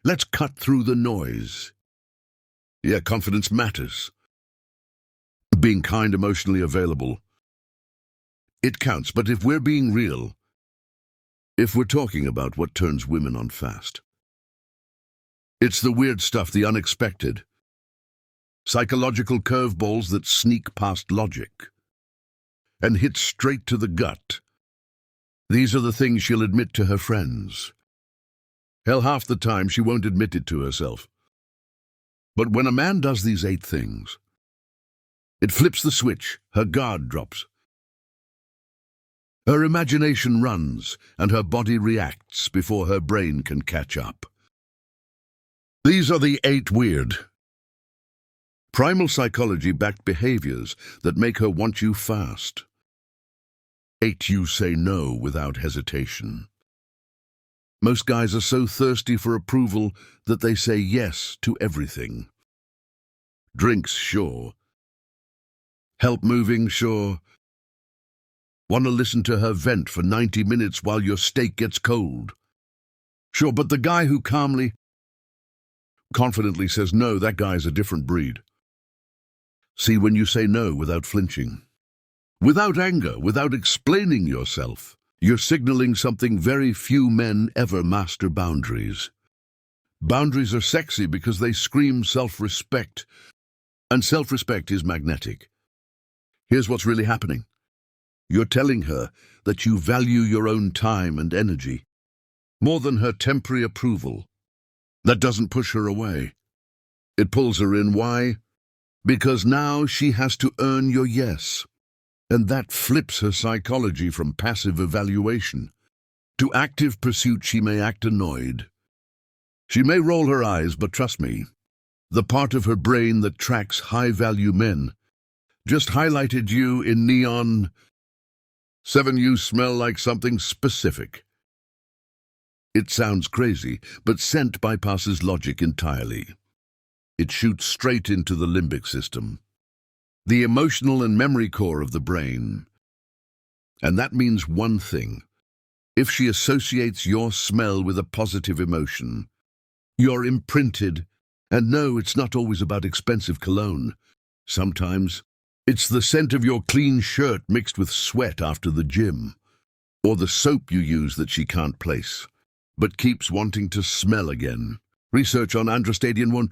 Let's cut through the noise. Yeah, confidence matters. Being kind, emotionally available, it counts. But if we're being real, if we're talking about what turns women on fast, it's the weird stuff, the unexpected, psychological curveballs that sneak past logic and hit straight to the gut. These are the things she'll admit to her friends. Hell, half the time she won't admit it to herself. But when a man does these 8 things, it flips the switch, her guard drops. Her imagination runs, and her body reacts before her brain can catch up. These are the 8 weird, primal psychology-backed behaviors that make her want you fast. 8 you say no without hesitation. Most guys are so thirsty for approval that they say yes to everything. Drinks, sure. Help moving, sure. Want to listen to her vent for 90 minutes while your steak gets cold? Sure, but the guy who calmly, confidently says no, that guy's a different breed. See, when you say no without flinching, without anger, without explaining yourself, you're signaling something very few men ever master: boundaries. Boundaries are sexy because they scream self-respect, and self-respect is magnetic. Here's what's really happening. You're telling her that you value your own time and energy more than her temporary approval. That doesn't push her away. It pulls her in. Why? Because now she has to earn your yes. And that flips her psychology from passive evaluation to active pursuit. She may act annoyed. She may roll her eyes, but trust me, the part of her brain that tracks high-value men just highlighted you in neon. 7, you smell like something specific. It sounds crazy, but scent bypasses logic entirely. It shoots straight into the limbic system, the emotional and memory core of the brain. And that means one thing. If she associates your smell with a positive emotion, you're imprinted. And no, it's not always about expensive cologne. Sometimes it's the scent of your clean shirt mixed with sweat after the gym, or the soap you use that she can't place, but keeps wanting to smell again. Research on androstadion 1,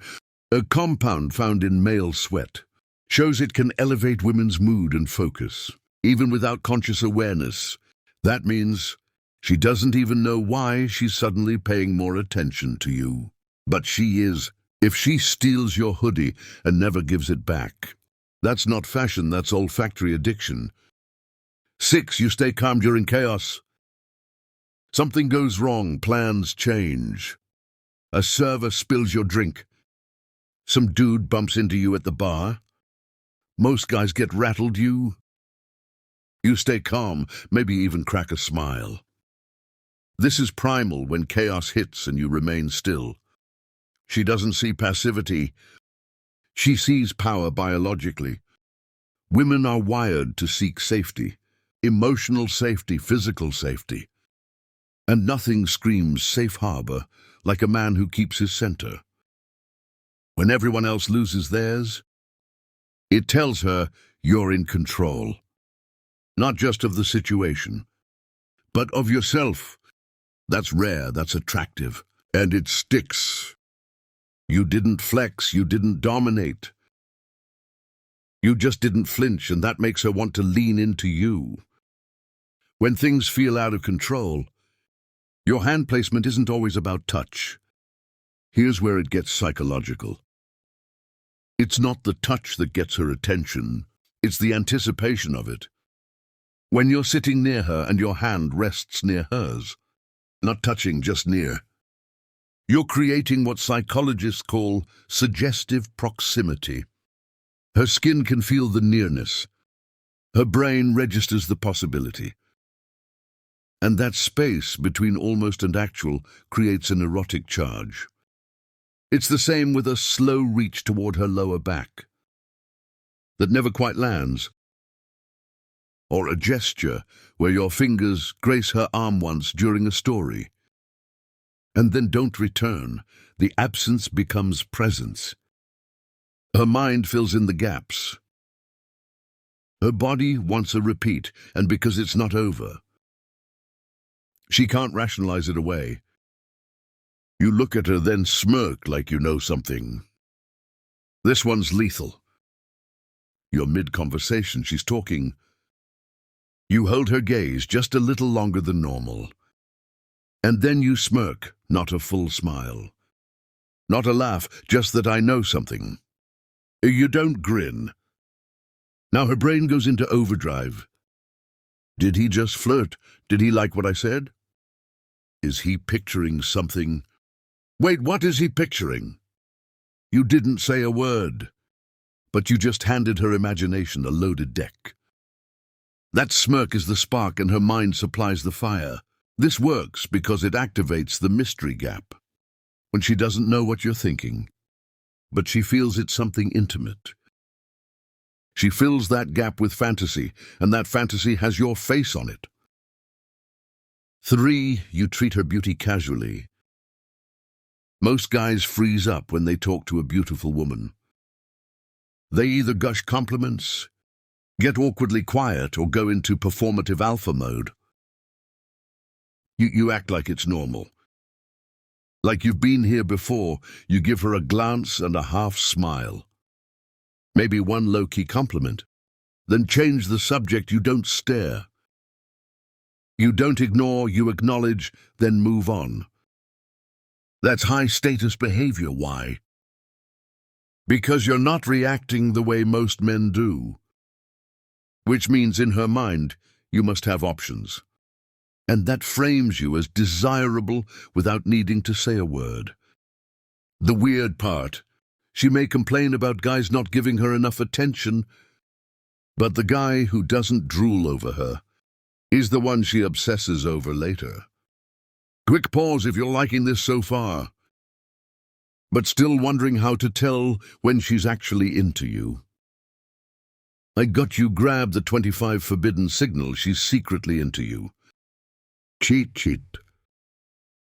a compound found in male sweat, shows it can elevate women's mood and focus, even without conscious awareness. That means she doesn't even know why she's suddenly paying more attention to you. But she is. If she steals your hoodie and never gives it back, that's not fashion, that's olfactory addiction. 6, you stay calm during chaos. Something goes wrong, plans change. A server spills your drink. Some dude bumps into you at the bar. Most guys get rattled. You stay calm, maybe even crack a smile. This is primal when chaos hits and you remain still. She doesn't see passivity. She sees power biologically. Women are wired to seek safety, emotional safety, physical safety. And nothing screams safe harbor like a man who keeps his center. When everyone else loses theirs, it tells her you're in control. Not just of the situation, but of yourself. That's rare, that's attractive, and it sticks. You didn't flex, you didn't dominate. You just didn't flinch, and that makes her want to lean into you. When things feel out of control, your hand placement isn't always about touch. Here's where it gets psychological. It's not the touch that gets her attention, it's the anticipation of it. When you're sitting near her and your hand rests near hers, not touching, just near, you're creating what psychologists call suggestive proximity. Her skin can feel the nearness. Her brain registers the possibility. And that space between almost and actual creates an erotic charge. It's the same with a slow reach toward her lower back that never quite lands, or a gesture where your fingers grace her arm once during a story. and then don't return. The absence becomes presence. Her mind fills in the gaps. Her body wants a repeat, and because it's not over, she can't rationalize it away. You look at her, then smirk like you know something. This one's lethal. You're mid-conversation, she's talking. You hold her gaze just a little longer than normal. And then you smirk, not a full smile. Not a laugh, just that I know something. You don't grin. Now her brain goes into overdrive. Did he just flirt? Did he like what I said? Is he picturing something? Wait, what is he picturing? You didn't say a word, but you just handed her imagination a loaded deck. That smirk is the spark and her mind supplies the fire. This works because it activates the mystery gap. When she doesn't know what you're thinking, but she feels it's something intimate. She fills that gap with fantasy, and that fantasy has your face on it. 3, you treat her beauty casually. Most guys freeze up when they talk to a beautiful woman. They either gush compliments, get awkwardly quiet, or go into performative alpha mode. You act like it's normal. Like you've been here before. You give her a glance and a half smile. Maybe one low-key compliment. Then change the subject. You don't stare. You don't ignore, you acknowledge, then move on. That's high-status behavior. Why? Because you're not reacting the way most men do. Which means in her mind, you must have options. And that frames you as desirable without needing to say a word. The weird part, she may complain about guys not giving her enough attention, but the guy who doesn't drool over her is the one she obsesses over later. Quick pause if you're liking this so far, but still wondering how to tell when she's actually into you. I got you grabbed the 25 forbidden signal she's secretly into you. Cheat.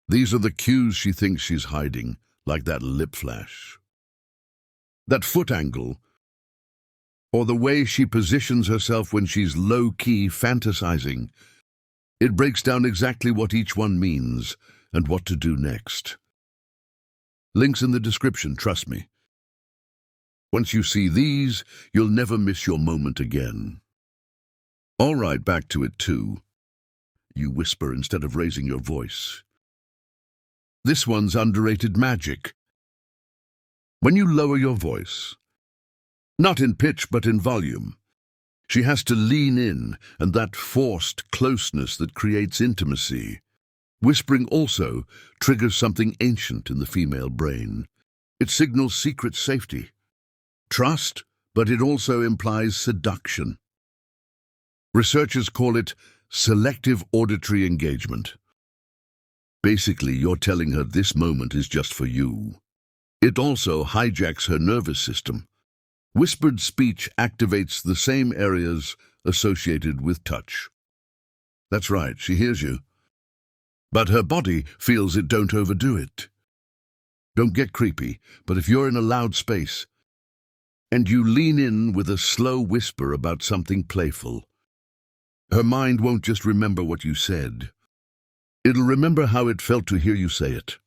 These are the cues she thinks she's hiding, like that lip flash, that foot angle, or the way she positions herself when she's low-key fantasizing. It breaks down exactly what each one means and what to do next. Links in the description, trust me. Once you see these, you'll never miss your moment again. All right, back to it too. You whisper instead of raising your voice. This one's underrated magic. When you lower your voice, not in pitch but in volume, she has to lean in, and that forced closeness that creates intimacy. Whispering also triggers something ancient in the female brain. It signals secret safety, trust, but it also implies seduction. Researchers call it selective auditory engagement. Basically, you're telling her this moment is just for you. It also hijacks her nervous system. Whispered speech activates the same areas associated with touch. That's right, she hears you. But her body feels it. Don't overdo it. Don't get creepy, but if you're in a loud space and you lean in with a slow whisper about something playful, her mind won't just remember what you said. It'll remember how it felt to hear you say it.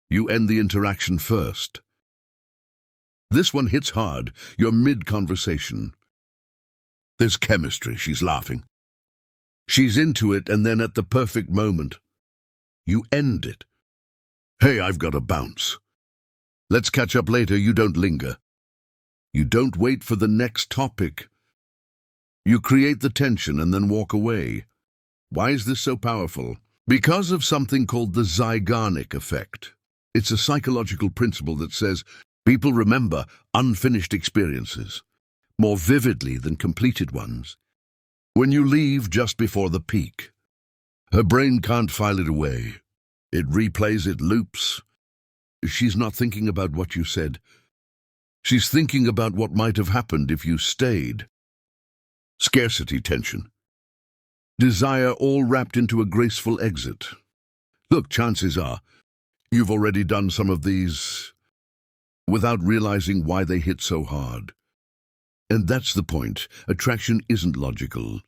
You end the interaction first. This one hits hard. You're mid-conversation. There's chemistry. She's laughing. She's into it, and then at the perfect moment, you end it. Hey, I've got to bounce. Let's catch up later. You don't linger. You don't wait for the next topic. You create the tension and then walk away. Why is this so powerful? Because of something called the Zeigarnik effect. It's a psychological principle that says people remember unfinished experiences more vividly than completed ones. When you leave just before the peak, her brain can't file it away. It replays, it loops. She's not thinking about what you said. She's thinking about what might have happened if you stayed. Scarcity tension. Desire all wrapped into a graceful exit. Look, chances are you've already done some of these without realizing why they hit so hard. And that's the point. Attraction isn't logical.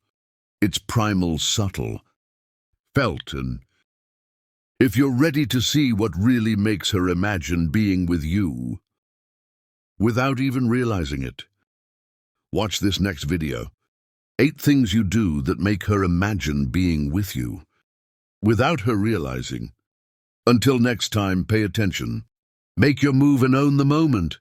It's primal, subtle, felt, and if you're ready to see what really makes her imagine being with you without even realizing it, watch this next video. 8 things you do that make her imagine being with you without her realizing. Until next time, pay attention. Make your move and own the moment.